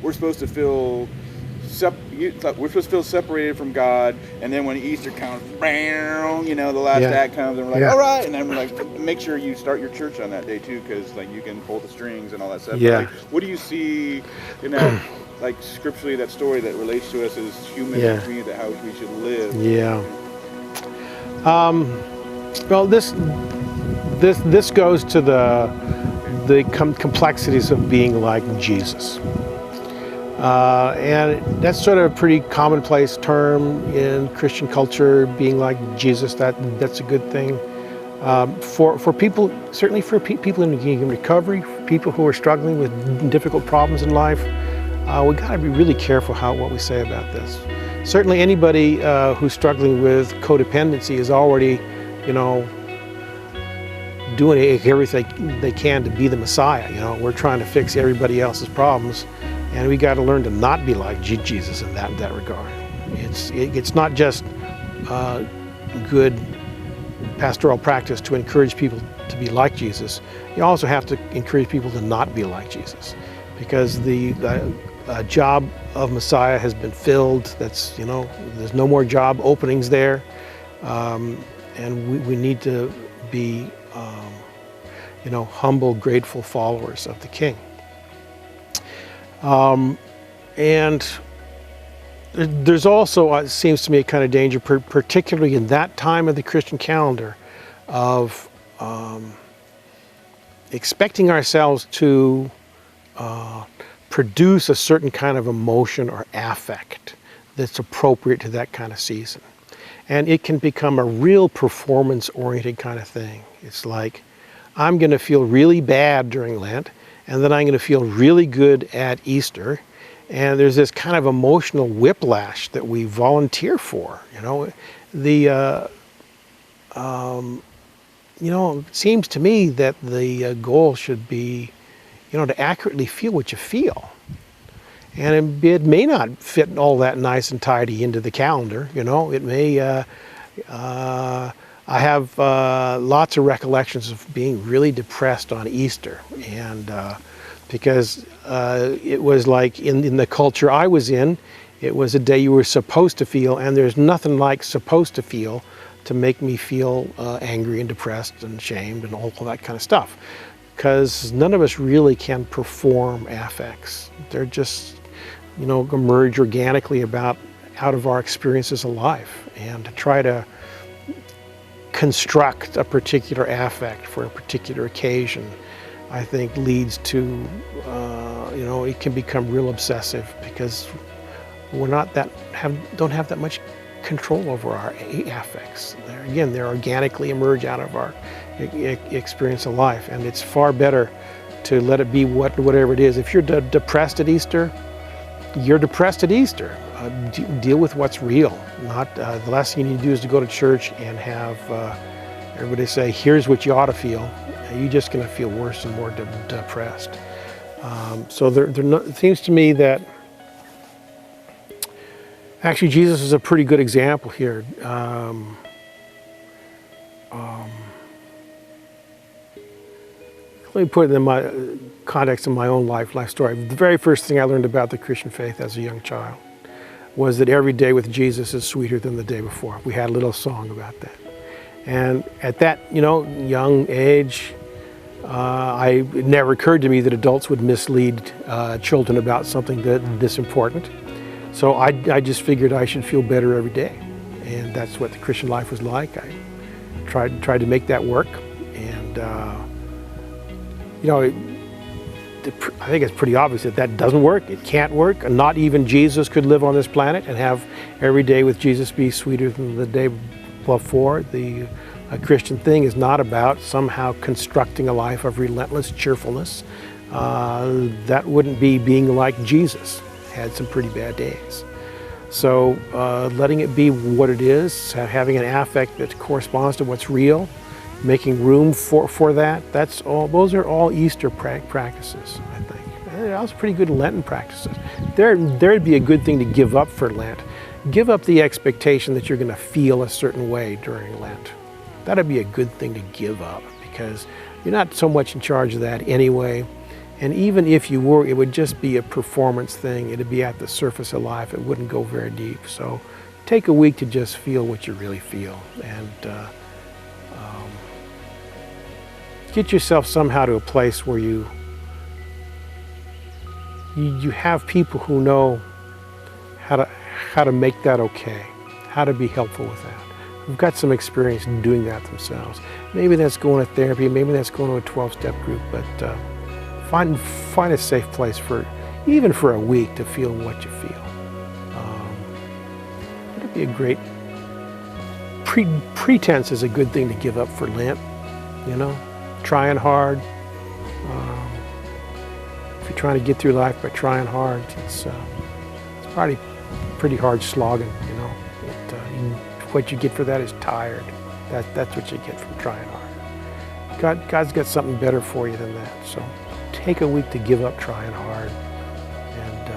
we're supposed to feel we're supposed to feel separated from God, and then when Easter comes, the last act comes, and we're like, all right, and then we're like, make sure you start your church on that day too, because like you can pull the strings and all that stuff. Yeah. Like, what do you see in that, like scripturally, that story that relates to us as humans and community, how we should live? Yeah. Well, this goes to the complexities of being like Jesus. And that's sort of a pretty commonplace term in Christian culture, being like Jesus. That's a good thing. For people, certainly for people in recovery, for people who are struggling with difficult problems in life, we got to be really careful what we say about this. Certainly anybody who's struggling with codependency is already, doing everything they can to be the Messiah. We're trying to fix everybody else's problems. And we got to learn to not be like Jesus in that regard. It's not just good pastoral practice to encourage people to be like Jesus. You also have to encourage people to not be like Jesus, because the job of Messiah has been filled. That's there's no more job openings there, and we need to be humble, grateful followers of the King. And there's also, it seems to me, a kind of danger, particularly in that time of the Christian calendar, of expecting ourselves to produce a certain kind of emotion or affect that's appropriate to that kind of season. And it can become a real performance-oriented kind of thing. It's like, I'm going to feel really bad during Lent, and then I'm going to feel really good at Easter. And there's this kind of emotional whiplash that we volunteer for. It seems to me that the goal should be, to accurately feel what you feel. And it may not fit all that nice and tidy into the calendar. It may. I have lots of recollections of being really depressed on Easter, and because it was like in the culture I was in, it was a day you were supposed to feel, and there's nothing like supposed to feel to make me feel angry and depressed and shamed and all that kind of stuff. Because none of us really can perform affects. They're just, emerge organically out of our experiences of life, and to try to construct a particular affect for a particular occasion, I think leads to, it can become real obsessive, because we're don't have that much control over our affects. They're organically emerge out of our experience of life, and it's far better to let it be whatever it is. If you're depressed at Easter, you're depressed at Easter. Deal with what's real. Not the last thing you need to do is to go to church and have everybody say, "Here's what you ought to feel." You're just going to feel worse and more depressed. So it seems to me that actually Jesus is a pretty good example here. Let me put it in my context of my own life story. The very first thing I learned about the Christian faith as a young child was that every day with Jesus is sweeter than the day before. We had a little song about that. And at that, young age, it never occurred to me that adults would mislead children about something this important. So I just figured I should feel better every day. And that's what the Christian life was like. I tried to make that work. And, I think it's pretty obvious that doesn't work. It can't work. And not even Jesus could live on this planet and have every day with Jesus be sweeter than the day before. The Christian thing is not about somehow constructing a life of relentless cheerfulness. That wouldn't be being like Jesus. Had some pretty bad days. So letting it be what it is, having an affect that corresponds to what's real, making room for that, those are all Easter practices, I think. And they're also pretty good Lenten practices. There'd be a good thing to give up for Lent. Give up the expectation that you're going to feel a certain way during Lent. That'd be a good thing to give up, because you're not so much in charge of that anyway. And even if you were, it would just be a performance thing. It'd be at the surface of life. It wouldn't go very deep. So take a week to just feel what you really feel, and get yourself somehow to a place where you have people who know how to make that okay, how to be helpful with that. Who've got some experience in doing that themselves. Maybe that's going to therapy, maybe that's going to a 12-step group, but find a safe place even for a week to feel what you feel. It'd be a great pretense is a good thing to give up for Lent, you know, trying hard. If you're trying to get through life by trying hard, it's probably pretty hard slogging, you know. What you get for that is tired. That's what you get from trying hard. God's got something better for you than that. So take a week to give up trying hard, and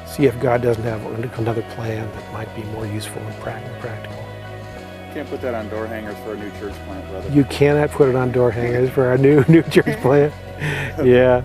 see if God doesn't have another plan that might be more useful and practical. Can't put that on door hangers for a new church plant, brother. You cannot put it on door hangers for our new church plant. Yeah.